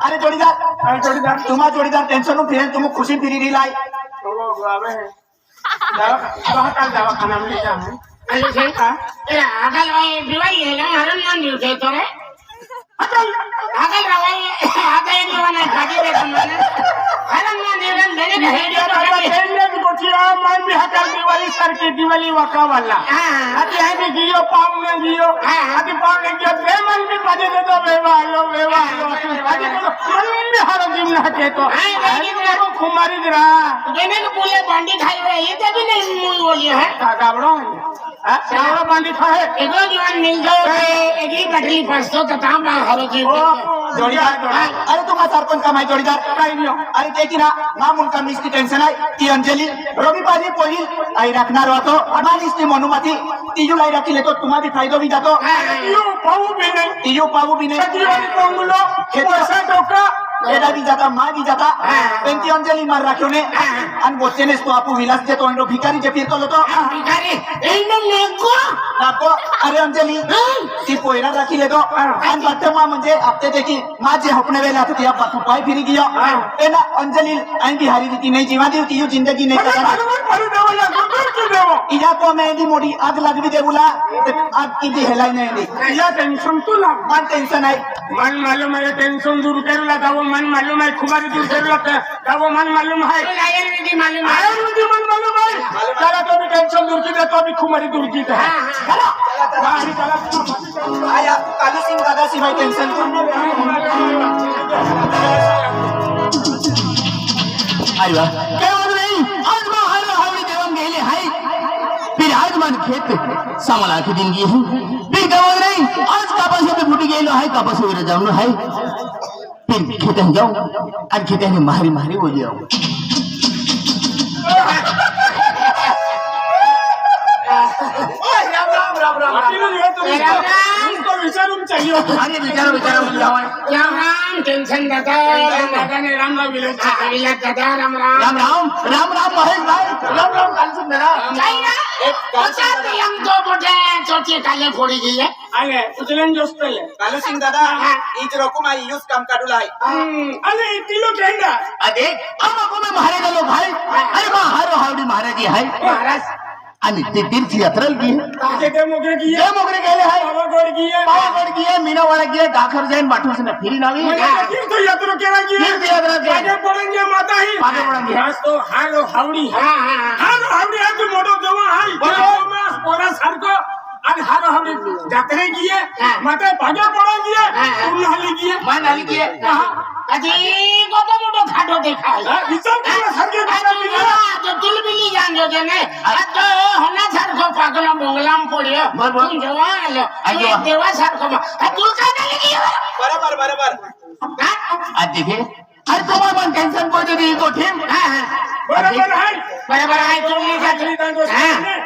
अरे जोड़ीदार तुम्हारा जोड़ीदार टेंशन फिर तुम खुशी फिरी रही लाई दवा खाना में ले जाऊं अरे से अकल भाई दिवाई है ना हरन मान दियो से तोरे अकल भाई आगे एक बना खाजी रे तुमने हरन मान दियो मैंने कहे दियो तो कोठिया मान भी हकल दिवाली सर की दिवाली वका वाला अति है भी गियो पाव में गियो अति पाव में गियो बेमन भी बजे दे दो बेवालो अति तो मन में हर दिन ना के तो को कुमारी जरा मैंने को बोले बांडी खाई हुई ये तभी नहीं मुंह बोली है गाबड़ो चावल बांडी खाए एगो जवान मिल जाओ एक ही कटली फंसतो तो ताम हरो जी जोड़ीदार अरे तुम्हारा सरपंच का मैं जोड़ीदार अरे देखी ना मुनका मिस्टी टेंशन आहे ती अंजली रविवारी पोलील आई रखणार होतो ना निस्ती मनुमती तिजू लाई रखी लेतो तुम्हा भी फायदो भी जातो तिजू पाऊ भी नहीं पैसा टोका एडा भी जाता माँ भी जाता पेंती अंजली मार रखियो ने अन बोचे ने तो आपू विलास जे तो इंडो भिकारी जे फिरतो लोतो भिखारी एनो नेको नाको अरे अंजली ती पोयरा रखी लेतो अन बट्टे माँ म्हणजे आपते देखी माँ जे हपने वेला तो तिया बापू पाई फिरी गियो एना अंजली आई बिहारी रीति नहीं जीवा दी तियो जिंदगी नहीं करा इजा को मैं दी मोड़ी आग लग भी देबुला आग की दी हेलाई नहीं दी या टेंशन तो ना मन टेंशन है मन मालूम है टेंशन दूर करला दावो मन मालूम है खुमारी दूर करला दावो मन मालूम है आयुर्वेदिक मालूम है आयुर्वेदिक मन मालूम है चला तो भी टेंशन दूर की दे तो भी खुमारी दूर की है चला बाहरी चला आया कालू सिंह दादा सिवाय टेंशन आईवा काय होत नाही आज मग हर हावडी देवून गेले हाय फिर आज मन खेत सामला की दिन गेहूं फिर काय होत नाही आज कापास पे फुटी गेलो हाय कापास वर जाऊन हाय फिर खेतन जाऊ आणि खेताने मारी मारी बोली आऊ इसको विचारून चाहिए अरे विचारो राम टेंशन दादा दादा ने राम राम विलेज विलास दादा राम राम राम राम राम राम महेश भाई राम राम काल सुन मेरा नहीं ना पता नहीं हम तो बोले चोटी काले फोड़ी गई है आले उचलन जोस पहले कालू सिंह दादा इज रोको माई यूज काम काढू लाई अरे तिलो केंदा अरे अम्मा को मैं महाराज लोग हाय अरे मग हर हावडी महाराज हाय महाराज आणि ते तीर्थ यात्रा की ते मोगरे की ये मोगरे गेले हाय पावागड की पावागड की मीनावाड़ा की गाखर जाइन बाटू से फिरी नावी तीर्थ यात्रा केला की तीर्थ यात्रा के आगे पड़ेंगे माता ही आगे बढ़ेंगे आज तो हालो हावडी हाँ हाँ हालो हावडी है तू मोटो जवा हाय मास पोरा सारको आणि हालो हावडी यात्रे की है माता भागे पड़ेंगी तुम हाली की है मान आली की अजी गोटो मोटो खाटो देखा है विचार केला सारखे खाना मिळाला जो दिल बिली जान जो जने तो होना सारखो पागला मोंगलाम पडियो तुम जवा आलो आयो देवा सारखो तू काय नाही की बरोबर आज देखे अरे तुम्हारा मन टेंशन को दे को ठेम बरोबर है बराबर आहे तुम्ही जात्री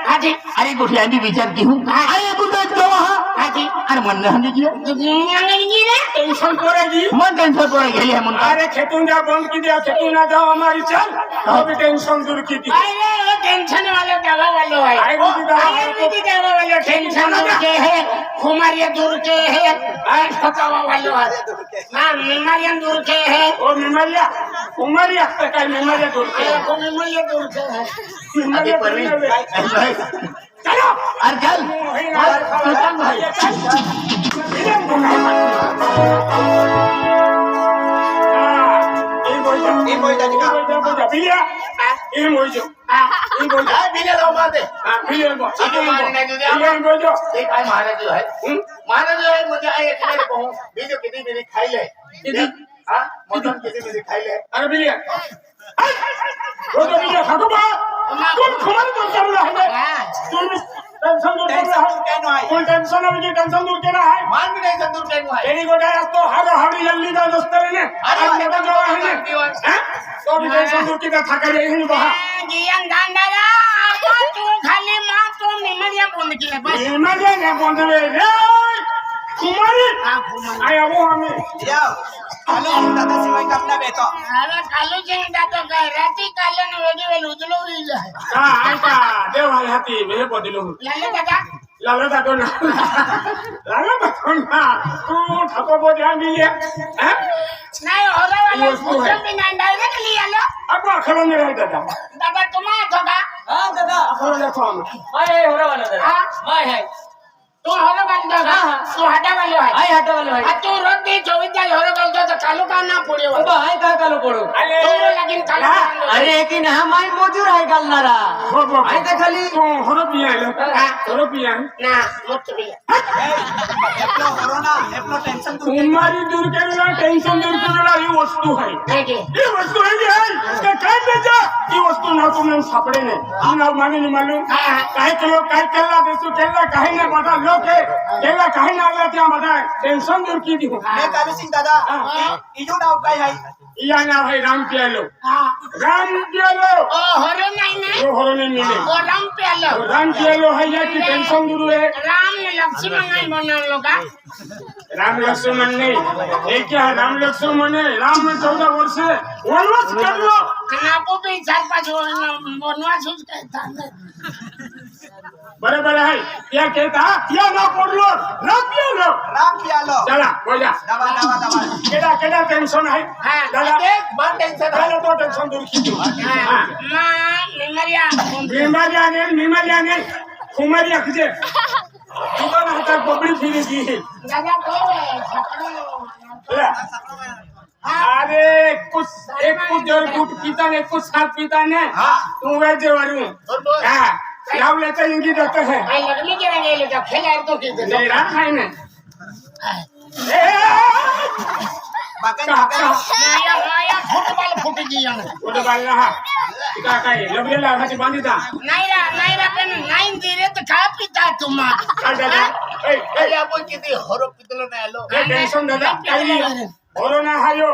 हाजी अरे गोठी आम्ही विचार की हूं अरे बुद्ध जो वहां हाजी अरे मन हंदी की अंगन की रे टेंशन पड़ेगी मन टेंशन पड़ गेली है मन अरे खेतून जा बंद की दिया खेतून ना जाओ हमारी चल अभी टेंशन दूर की थी अरे वो टेंशन वाले दवा वाले है आयुर्वेदिक दवा वाले टेंशन दूर के है खुमारियां दूर के है दवा वाले है ना बीमारियां दूर के है ओ बीमारियां उमरिया काय बीमारियां दूर के बीमारियां दूर के है अरे परवीन चलो अरे चल सुल्तान भाई ये मोई दादी का बिलिया ये मोई जो ये मोई जो बिना लो मार दे बिलिया बो अरे मार नहीं दे ये मोई जो ये काय महाराज जो है महाराज जो है मुझे आए इतने को वीडियो कितनी मेरी खाई ले हां मटन कितनी मेरी खाई ले अरे बिलिया वो तो बिलिया खातो बा तुम खबर तो चल रहा है तुम टेंशन दूर कर रहा है कोई टेंशन अभी टेंशन दूर केला है मान भी नहीं संदूर काय है एनी गोटा तो हर हाडी जल्दी दा दोस्तर ने आज मोटा जो है ने तो भी टेंशन दूर की था कर रही हूं बहा जियन दांडाला तू खाली मां तो निमरिया बंद की बस निमरिया ने बंद रे कुमारी आया वो हमें जाओ कालू सिंह दादा सिवाय काम ना बेतो अरे कालू सिंह दादा काय राती कालन वेगी वेल उजलो होई जाय हां आयता देव हाती मेरे बदलो लाले दादा लालो दादो ना लालो दादो ना तू ठाको बो ध्यान दिले हैं नाही वस्तू आहे मोसंबी नाही डायरेक्टली आलो आपण खरं नाही दादा दादा तुम्हा येतो का खरं जातो आम्ही हा? तू हरो बांधतो का तू हाटावालो आहे तू रोज दी 24 तास हरो बांधतो तर कालू का ना पुढे तू लगीन कालू बांधतो. अरे की ना माय मजूर आहे घालणारा हो हो आहे तर खाली तू हरो पियालो हरो पिया ना मुक्त बी टेन्शन तुम्हारी दूर केलेला टेन्शन दूर केलेला ही वस्तू आहे नाही की ही वस्तू है काय काय त्याचा ही वस्तू नाव तुम्हाला सापडे नाही ही नाव माने नाही मालूम काय केलो काय केला देसू केला काही नाही बता लोक है केला काही नाही आला त्या माझा टेन्शन दूर की दी कालू सिंग दादा इजू नाव काय आहे या नाव है राम प्यालो ओ हरो नाही ना वो हरो नहीं मिले ओ राम प्यालो राम प्यालो है या की टेन्शन दूर है राम ने लक्ष्मण नाही म्हणालो का राम लक्ष्मण नहीं एक क्या है राम लक्ष्मण है राम ने 14 वर्ष वनवास कर लो आणि आपो बी 4-5 वनवास होत काय चाललं बरोबर है क्या कहता या ना पडलो राम प्यालो राम पियालो चला बोला दबा दबा दबा केडा केडा टेन्शन है हा दादा देख बात टेन्शन दादा तो टेन्शन दूर की दो हां मा मेमरिया बीमारी आने खुमारी अखजे इधर हाथ बबड़ी फिरी दी दादा तो अरे कुछ जोर गुट पीता ने कुछ साथ पीता ने तू वैसे वरू हां नाव लेते इंगी देते हैं आई लगनी के गेले का खेला तो की नहीं रहा है ना माया फुटबॉल फुट गया वो बाल रहा क्या काय लबले लागाची बांधिता नाही रा पण नाही दिरे तर काय पिता तुम्हा दादा ए ए आपण किती हरो पितलो नाही आलो टेन्शन दादा काही कोरोना हायो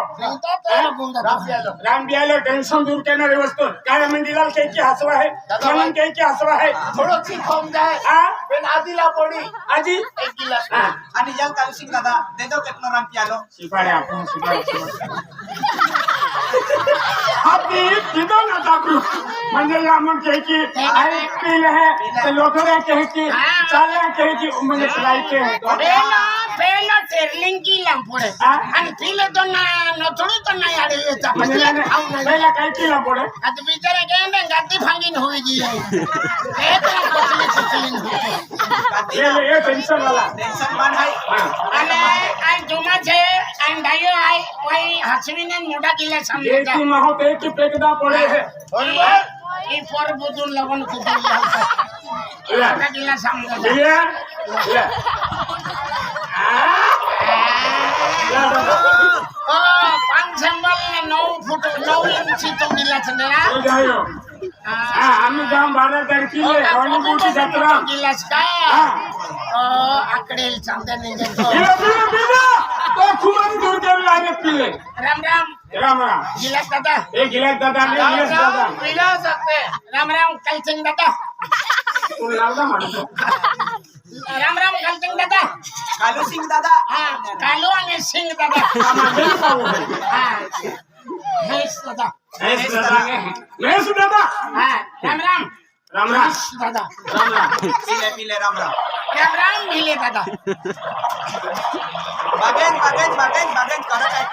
राम बियालो टेन्शन दूर करणारी वस्तू काय मंदिराला काही हसवा आहे म्हणून काही हसवा आहे थोडं शिकवून जाय हा पण आधीला पडी आजी एक गिलास हा आणि yang कालू सिंग दादा दे दो केतनो राम पियालो शिपाडे आपण शिपाडे आपली किधर ना टाकू म्हणजे आपण काही की अरे पीले है तो लोथरे कहे की चाले कहे की म्हणजे लाइके है पहिला सेरलिंग केला पुढे आणि तिला तो नथोडी तो नाही आडे येता पहिला काय केला पुढे आता बिचारा गेंडे गाती फांगीन होई गी एक ये टेन्शन वाला टेन्शन मान आहे અને આ જુમા છે અને ડાયો આય કોઈ હસવીને મોઢા કિલ્લા સામે एक ही महो पे की फेंकदा पड़े है બરોબર ઈ પર બધું લવણ કુટી મોઢા કિલ્લા સામે ये ले ઓ 5 સંબલ ને 9 ફૂટ 9 ઇંચી તો કિલ્લા છે ને हो जायो हां आम्ही जाम 12 तारखेला आणि मोठी जत्रा गिलास काय आकडेल चांदा नाही देतो बिना तो खुमारी दूर कर लागे पिले राम राम राम राम गिलास दादा एक गिलास दादा ने गिलास दादा गिलास सकते राम राम कलचंग दादा तू लावला म्हणतो राम राम कलचंग दादा कालू सिंग दादा हा कालू आणि सिंग दादा आम्हाला पाहू हा हेस दादा ऐस दादा मैं दादा हा राम राम राम राम दादा राम राम पिले पिले राम राम राम राम मिले दादा बागेन करत आहे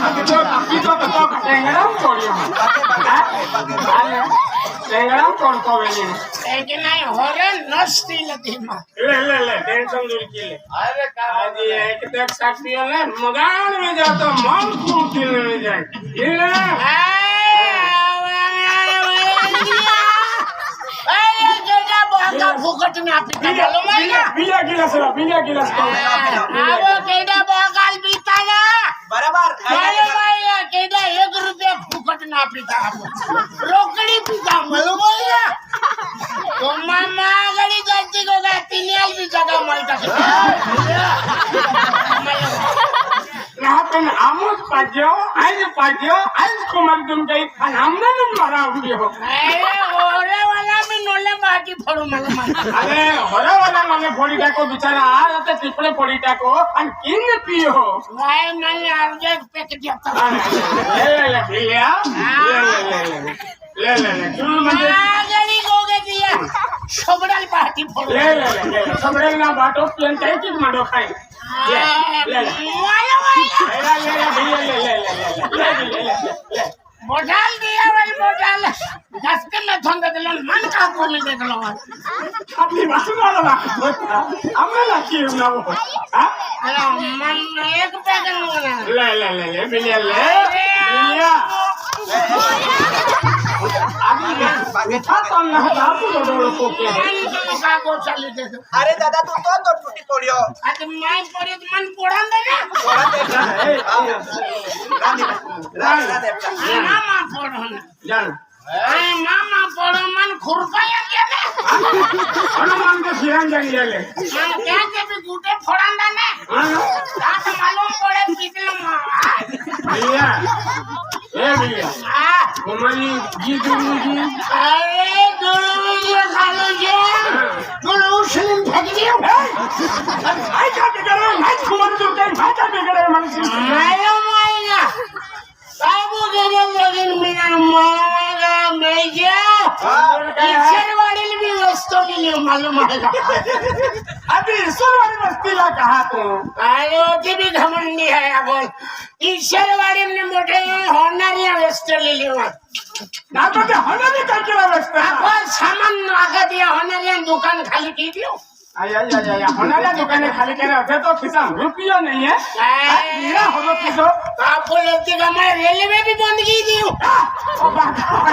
अभी तो टेंगड़ा छोड़ियो टेंगड़ा कौन को वेली एक नाही होरे नसती लतीमा ले टेंशन दूर की ले अरे आज ये एक तक साथी है मगान में जाता मन फूट में जाए ये फुकट में आपी चलो मैना बिया गिलास को आवो केडा बगाल पीता ना बरोबर अरे भैया केडा 1 रुपया फुकट ना पीता रोकड़ी पीता मलो भैया तो मामा गड़ी जाती को का तिनियाल भी जगह मलता राहतन आमोद पाज्यो आज कुमार तुम काही आणि आमदार मारा उडी हो अरे ओरे वाला मी नोले बाकी फोडू मला अरे होरावाला मला फोडी टाको बिचारा आज आता तिकडे फोडी टाको आणि किन पियो काय नाही अर्धे पेक देता ले भैया ले तू म्हणजे गड़ी को के दिया सोबडाल पार्टी फोड़ ले ले ले सबड़े ना बाटो पेन ते की माडो खाई ले ले ले वाला वाला ले ले भैया ले ले ले ले मोटाल दिया वाली मोटाल दस्ते में थंग दिलन मन का को में देखलो अपनी बात वाला ना हमने ना की ना वो हां मन एक पैदल ले ले ले ले भैया ले भैया आगे बेटा तो ना आप लोगों को के का को चली दे अरे दादा तू तो टुटी पडियो आज मैं पड़े मन पोड़न दे ना मामा पोड़न जान आई मामा पोड़ो मन खुरपाया के ना हनुमान के सिरान जान ले मन क्या के भी गुटे फोड़न दे ना रात मालूम पड़े पिछले भैया ए भैया हमारी जी गुरु जी अरे गुरु ये खालो जे गुरु सलीम फेंक दियो आई का करे मैं कुमार जो के मैं का करे मनसी मायो माया बाबू गेले लेकिन बिना माया मैं जा इच्छर वाली भी वस्तु के लिए मालूम है अभी सुरवारी मस्ती ला कहा तू अरे ओटी भी घमंडी है अब इच्छर वाली ने मोटे होनारी वस्तु ले लियो ना तो ते हने भी का केला बसता अपन सामान आगा दिया होनारी दुकान खाली की दियो आय हनाला दुकाने खाली करे होते तो खिसा रुपया नहीं है मेरा हो किसो आपको लगती है मैं रेलवे भी बंद की दी हूँ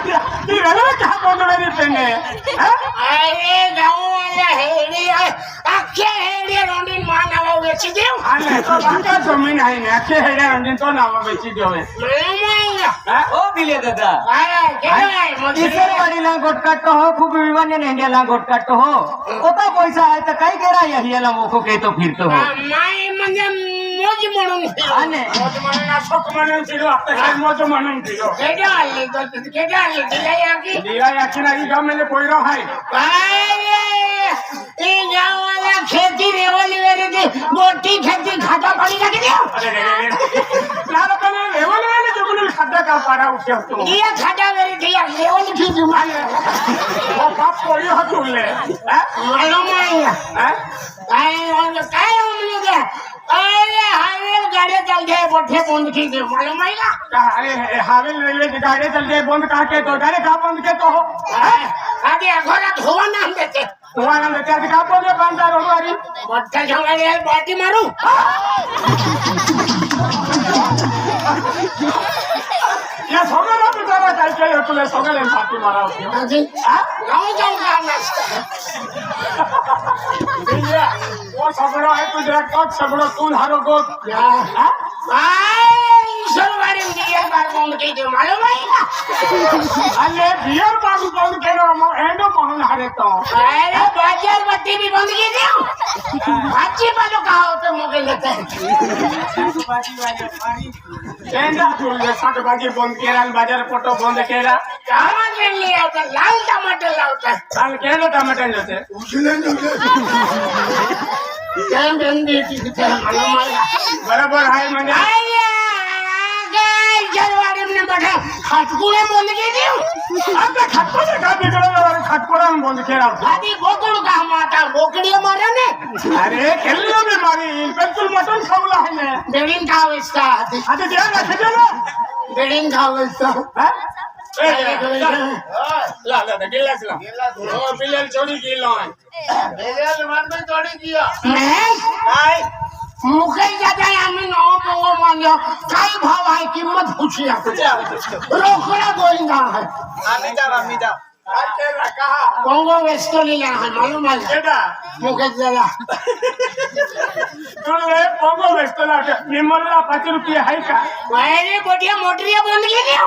ये रेलवे कहाँ बंद मेरी पेने अरे गाँव वाला हेड़ी अक्के हेड़ी रोंडी माना वो बेची दी हूँ अरे तो बाका जमीन है ना के हेडे रंजन तो ना बेची दो है ओ बिले दादा क्या है इतर वाडीला गोट काटतो हो खूप विमाने नेंड्याला गोट काटतो हो ओता पैसा आहे तर काय केला याला मोको केतो फिरतो हो माई म्हणजे मोज म्हणून आने मोज म्हणून असोक म्हणून फिरो आता काय मोज म्हणून फिरो केटा आले दिला याकी दिया याची नाही का मैंने पोइरो है अरे ये गाँव वाला खेती रेवली वेरी थी मोटी खेती घाटा पड़ी लगी थी अरे लालो कने लेवल वाले जो कुछ खड्डा का पारा उठे तो ये घाटा वेरी थी यार लेवल थी जुमाने वो बाप पोइरो हटुले मालूम है हैं काय हमने क्या अरे हाईवे गाड़ी चल गए बोठे बंद की थी मालूम है ना अरे हावेल रेलवे की गाड़ी चल गई बंद कहा के तो गाड़ी कहाँ बंद के तो हो अभी अघोरा धुआं नाम देते तुम्हारा बेटा कहाँ बंद है बांधार हो रही बोठे झोंगा लिया बाटी मारू ये सोगा ना बेचारा कल के तुले सोगा ले पार्टी मारा होती है अजी गाँव जाऊंगा नाश्ता भैया वो सगड़ो है तुझे कब सगड़ो तू हारो को ईश्वरवाड़ी में दिया बार बंद की थी मालूम है ना अरे बियर बाबू बंद के नो एंडो मोहन हारे तो अरे बाजार बत्ती भी बंद की थी अच्छी बालों कहा होते मौके लेते हैं एंडा तुले साठ बाजी बंद केरा बाजार फोटो बंद केरा टमाटर लिया था लाल टमाटर लाता साल केरा टमाटर लेते टाइम बंदी की थी मालूम है बराबर है म्हणजे ईश्वरवाड़ी में बैठा खटकुड़े बंद की थी आता खटकोडे का बिगड़ो और खटकोडा बंद केरा अभी गोकुड़ का माता बोकड़िया मारे ने अरे केल्लो में मारी बिल्कुल मटन खावला है ने बिल्डिंग का इसका आता ध्यान रखे ना बिल्डिंग का इसका ला गिलास ला ओ बिलेल छोड़ी गिलो मैं मुकेश दादा आम्ही नाव पोगो मानलो काय भाव आहे किंमत पूछी रोकड़ा गोविंदा है कोंगो वेस्टो लिया है मालूम है केडा मुकेश दादा तुले पोगो वेस्टला निमल्ला 5 रुपये है का अरे बढ़िया मोटरिया बंद की दियो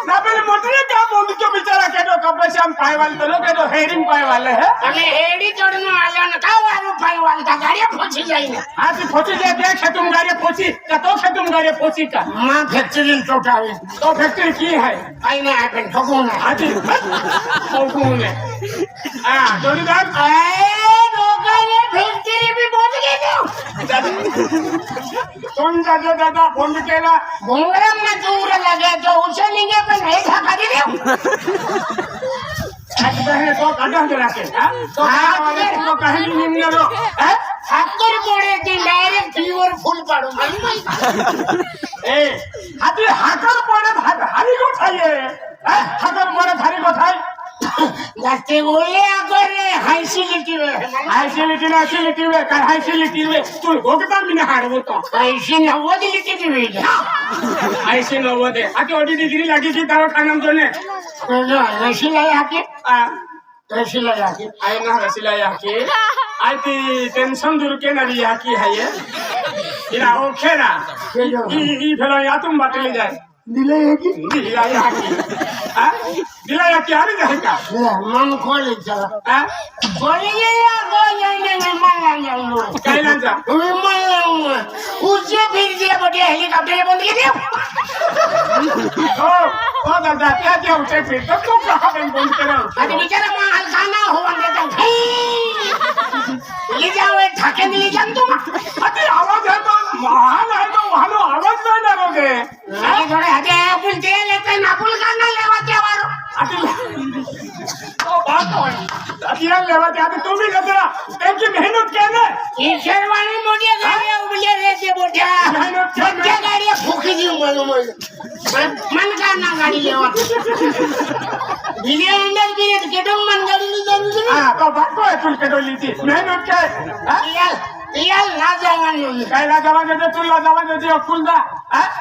ना पहले मोटरे क्या बंद क्यों बेचारा केडो कब से हम पाए वाले तो लोग केडो हेरिंग पाए वाले है हमें हेडी तोड़ने वाला न का वालो पाई वाला का गाड़ी पहुंची जाएगी आज पहुंची जाए देख तुम गाड़ी पहुंची का तो तुम गाड़ी पहुंची का मां फैक्ट्री टोटावे तो फैक्ट्री की है आईने अपन ठगुना आज ठगुने हां जोड़ीदार लोगों फैक्ट्री भी बंद की दियो तुम दादा बंद केला घुंगरम में दूर लगे तो उसे लेंगे पर नहीं धक्का दे दियो तो गड्ढा के रखे तो कहीं भी निम्न रो साखर पोळ्याची डायरेक्ट फीवर फुल पाडून ए आधी हाकर पडत हारी गोठाये हाकर पडत हारी गोठाय जास्त बोलले अगर हायसिलिटी हायसिलिटी नासिलिटी वे काय हायसिलिटी वे तू गोगता मी हाडवतो 80-90 लिटरची वेळ 80-90 आधी ओडी डिग्री लागी की दवाखान्यात जोने रशीला याके रशीला याके आय ना रसिला याकी आय ती टेन्शन दूर केणारी याकी आहे इरा ओखेरा ई फेलो यातून बाटली जाय दिले याके दिला याकी दिला याकी आली जाय का मन कॉलेज हा कॉलेज या विमान काय ना जा उसे फिर दिया बटे हेलिकॉप्टर बंद के दियो हो हो दादा त्या जे उठे फिरतो तू कहा बंद करा अरे बिचारा महाल खाना होवा देता ले जाओ ठाके ले जान तुम अरे आवाज है तो महान है तो वहां आवाज नाही ना रोगे अरे थोड़े हटे अपुल ते लेते ना अपुल करना लेवा के वारो तो बात होय अतिया लेवा त्या तुम्ही गजरा त्यांची मेहनत केले ई शेरवानी मोठी गाडी उभले रे ते मोठ्या मोठ्या गाडी फुकी जीव मन का ना गाडी लेवा बिलियन इंडर बिले केटम मन गाडी ले जाऊ हा तो बात होय तुलके डोली ती मेहनत काय याल ना जावानी काय ला जवान दे तुला जवान दे अकुल दा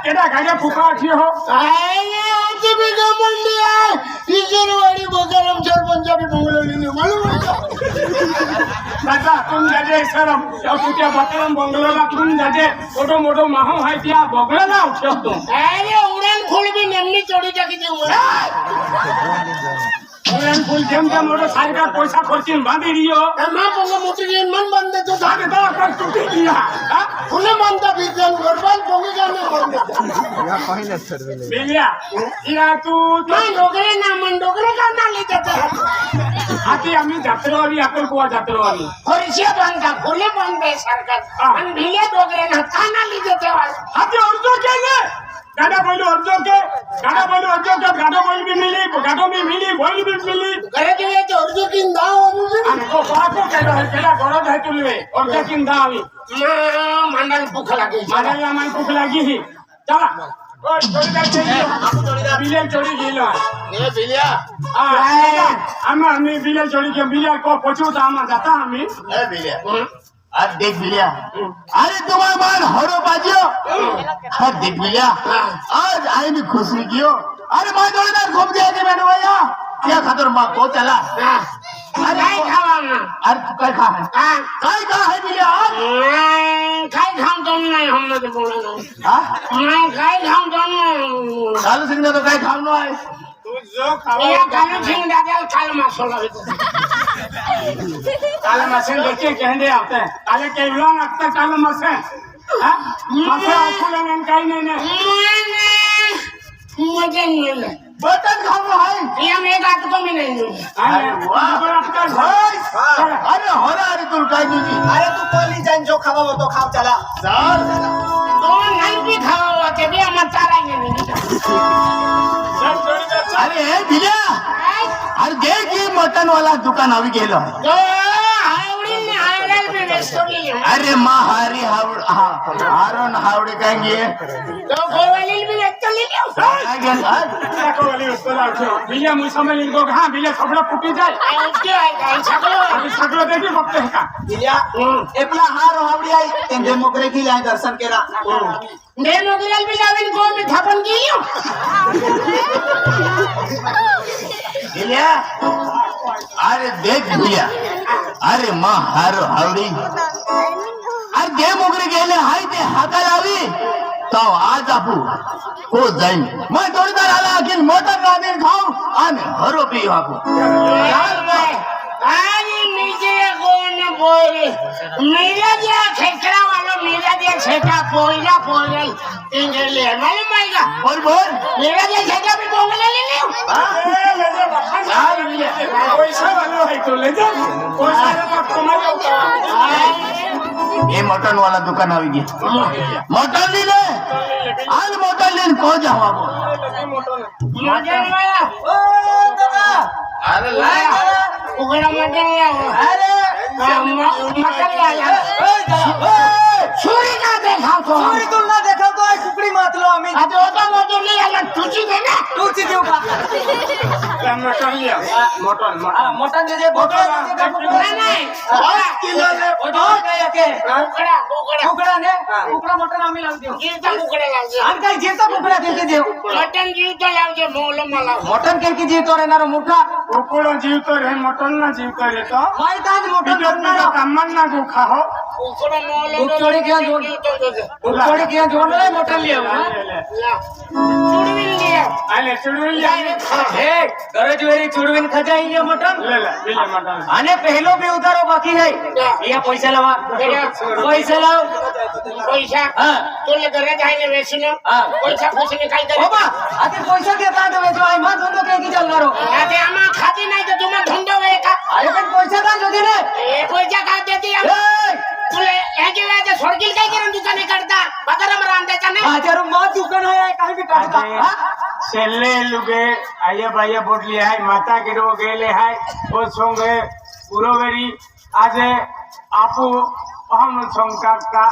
एडा गाड्या फुका उठी हो आये आज भी गमंडी आहे टीचरवाडी बगरम सरपंचाबी बंगलोली मालूम दादा तुम जाजे सरम या तुझ्या बकरम बंगलोला तुम जाजे मोठो मोठो माहो आहे त्या बंगलोला उठतो अरे उड़ान फूल भी नन्नी चोरी टाकी दे उड़ान फूल जेम जेम मोठो सारखा पैसा खर्चीन बांधी दियो अम्मा पंग मोटी मन बंद तो जागे तो कर टूटी दिया पुणे मानता बिजन गरबाल पोंगे जाने बिलिया इरा तू मैं डोगरे ना मन डोगरे का ना ले जाते आती आम्ही जात्रेवाली आपण कोवा जात्रेवाली खोरशे बांधा फुले बांधे सरकार आणि भिले डोगरे ना काना ले जाते वाल आती अर्जो केले गाडा बोली अर्जो गाडा बोली भी मिली गाडो भी मिली बोली भी मिली घरे गेले तो अर्जो किन दाव आणि तो बाको केला गरज आहे तुलवे अर्जो किन दावी मंडल भूख लागे मारायला मान भूक लागी ही चला ओय जोडीदार बिलेल चोरी गेलो ए बिलिया आम्ही बिलेल चोरी के बिलेल को पोचवता आम्हा जाता आम्ही ए बिलिया आज देख बिलिया अरे तुम्हारा मान हरो बाजियो हाँ देख बिलिया आज आई भी खुशी कियो अरे माँ जोड़ीदार घूम गया कि मैंने भैया क्या खातर माँ को चला अरे खावा ना अरे तू काय खा है काय खा है बिलिया आज काय खाम तो नहीं हम लोग बोले हाँ मैं काय खाम तो नहीं चालू सिंह ने तो काय खानो है तू जो खावा या कालू सिंह दादा काल मसाला काले मसेन देखिए कहने आते हैं काले के उलान आते काले मसेन मसे अकुलन काही नाही मुझे नहीं बटन खानो है ये मैं बात को भी नहीं अरे अरे होरा अरे तू काय तुझी अरे तू कोली जाईन जो खावा वो तो खाव चला चाल तो नहीं भी खाओ ते भी हम चालेंगे नहीं अरे बिलिया अरे देख ये मटन वाला दुकान अभी गेलो तो हावड़ी ने हावड़ल भी रेस्टोरेंट है अरे माँ हारी हावड़ हाँ हारोन हावड़े कहेंगे तो गोवाली भी रेस्टोरेंट ले लो वाली उसको लाओ बिलिया मुझ समय इनको हाँ बिलिया सगळं फुटी जाए ओके आई सगळं अभी सगळं देखी फक्त है का बिलिया एपला हार हावडी आई तेंगे मोकरे की लाय दर्शन केला मैं मोगल भी जावन को में थापन की लियो बिलिया अरे देख बिलिया अरे माँ हारो हावड़ी अरे दे मोगरे गेले हाय ते हाका लावी तो आज आपू को जाईन मैं जोडीदार आला की मोटर रांधीन खाऊ आणि हरो पी आपू अरे नीचे कौन बोल मेरा दिया खेकड़ा वाला मेरा दिया छेका पोइला इंग्लिश मालूम आएगा बोल मेरा दिया छेका भी बोंगले ले लियो पैसा वाला है तो ले जा पैसा कमाई ये मटन वाला दुकान आवी गया मटन ली ले आज मटन लेन को जावा मटन वाला ओ दादा अरे लाय उघडा मटण लाव अरे मटण लाव छुरी का देखावतो चोरी तुलना देखावतोय कुकडी मातलो आम्ही आता होता मोजून याला तुझी दे ना तूची देऊ का मटन लिया मटन हा, मटण दे दे बोकळा दे दे नाही, नाही. कुकडा ने कुकडा मटण आम्ही लावून देऊ जीवचा कुकडा लावजे आणि काही जीवचा कुकडा केलकी देऊ मटण जीवचा लावजे मोल मला मटण केलकी जीवतो रेनारो मूर्खा कुकुड़ जीवतो रे मटन ना जीवतो रे तो माहित आज मटण बीजो करणारो कामन ना गो खाओ कुकडा मोल उकचोडी किंवा जोड उकचोडी किंवा जोडले मटण लिया चुडविन लिया आले चुड़विल लिया हे गरज वेरी चुडविन खजाई मटण ले ले मटन आणि पहिलो भी उतारो बाकी है या पैसा लावा पैसा लाव पैसा हा. तुला गरज आहे ना वेचून हा. पैसा खुशीने काय बाबा आता पैसा देता तर वेचो आहे मा धंदो काही की चालणार हो अरे आम्हा खाती नाही तर तुम्हाला धंदो आहे का अरे पण पैसा का होते रे ए पैसा काय देते तुला ह्याच्या वेळेला सोडकील काय करून दुकाने करता बाजारात रांधायचा नाही हजार मा दुकान आहे काही भी काढता हा? सेल्ले लुगे आये बाये बोटली है माता गिरो गेले है ओ सोंगे पुरोवेरी आज आपू अहम सोंगता का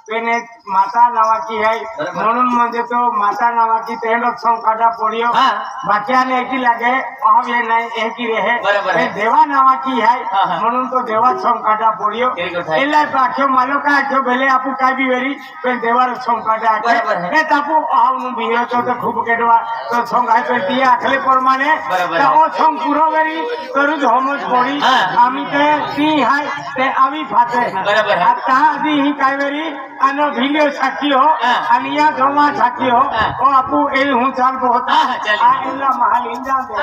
पेने माता नावाची आहे म्हणून म्हणजे तो माता नावाची ते लोक सोंगाटा पोडियो हा. बाकीने एकी लागे अहम ये नाही एकी रहे बरोबर आहे. ते देवा नावाची हा, आहे हा. म्हणून तो देवा सोंगाटा पोडियो Very good आहे. एला पाख्यो मालो का आख्यो बेले आपू काय बी वेरी पण देवार सोंगाटा बरोबर आहे. आखे ए तापू अहम बियो तो खूप केडवा तो सोंगाय पण ती आखले प्रमाणे बरोबर तर आहे. ओ सोंग पुरो वेरी करूच होमच पडी हा. आम्ही ते ती हाय ते आम्ही फाते बरोबर आहे. आता आधी ही काय वेरी आणि भिल्यो साखी हो हा. आणि या गवा साखी हो हा. ओ आपू ए हूं चाल बहुत हा, हा, चाल. आ एला महाल इंदा दे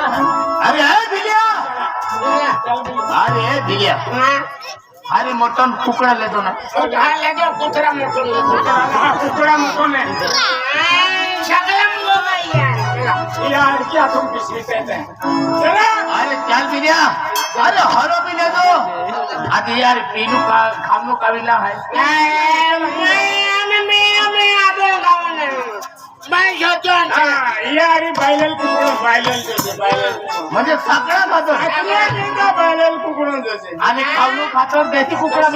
अरे ए दिल्या अरे दिल्या अरे मटन कुकडा लेतो ना कुत्रा मोठून हा कुकडा मको ने सगळं यार क्या तुम किसी कहते हैं चला अरे चल दिल्या अरे हरो भी ले दो आते यार पीनू का खामू का विला है यार बायलल कुकडो बायलल जसे बायलल म्हणजे सगळा खातो बायलल कुकडो जसे आणि खामू खातो देशी कुकडा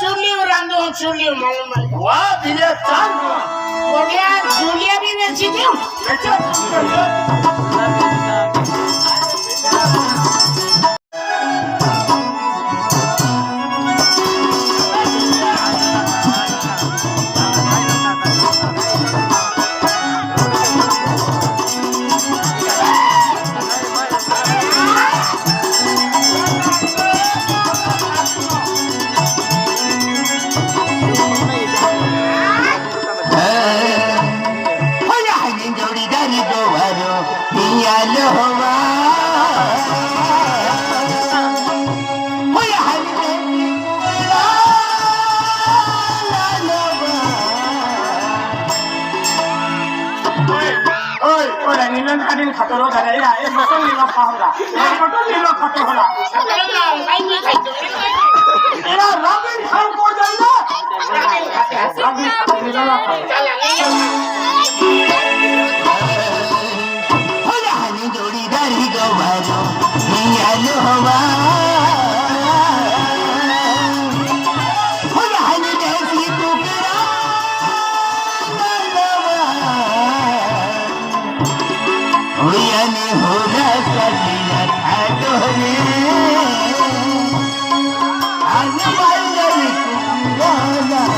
चुलीवर रांधू चुलीवर मला माहिती वा दिल्या चाल चुलिया बी वेची देऊ जोडीदारी गोवारो पियालो हवा नीलन खाली खातो रो झाला या एक मटन नीला खावला मटन नीला खातो होला एला राबिन खाऊ को जाईना राबिन नीला जोडीदारी गोवारो पियालो हवा देसी कुकरा हुयाने होगा सदिया खाटो रे आज बाई कुकरा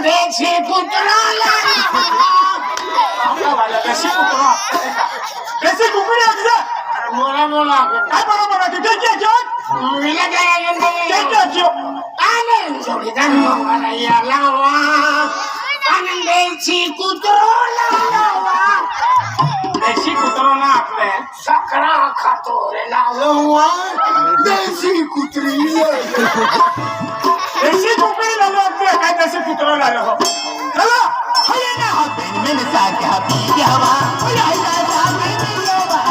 देशी कुत्रा देशी कुत्रा देशी कुकडी आहे तुझं बोला बोला काय बरोबर आहे तुझे क्या क्या मिला जाएगा क्या क्या क्यों आनंद जोडीदार मला याला वा आनंदेची कुत्रोला देशी कुत्रा ना आपले सकरा खातो रे लावा देशी कुत्री देशी कुकडी लालो आपले काय देशी कुत्रा लालो हो चला होय ना हबेन में साक्या पी क्या वा होय आईला सागे दियोबा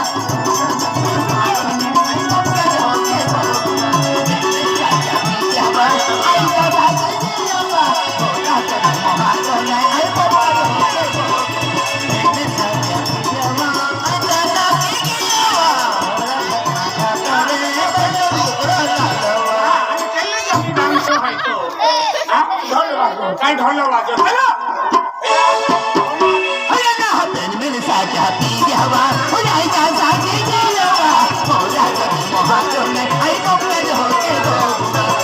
काय ढोल वाजव चला होय ना हबेन में साक्या पी क्या वा होय आईला सागे दियोबा होय आईला मोहातो नाही आई कोकले होते गो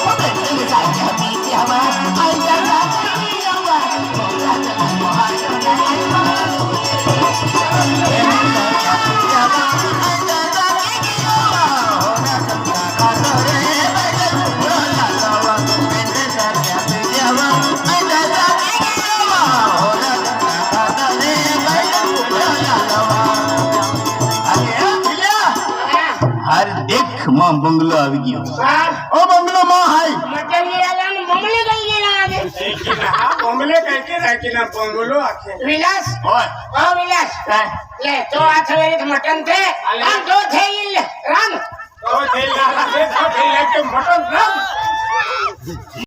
हबेन में साक्या पी क्या वा आईला सागे दियोबा होय आईला मोहातो नाही अरे देख मां बंगलो आ गयो ओ बंगलो मां हाय मटन याला ममले गई गेला आगे बंगले काय राखी ना बंगलो आखे विलास ओय ओ विलास काय ले तो आथवेरीत मटन थे हम दो थे इल राम तो थैला के मटन राम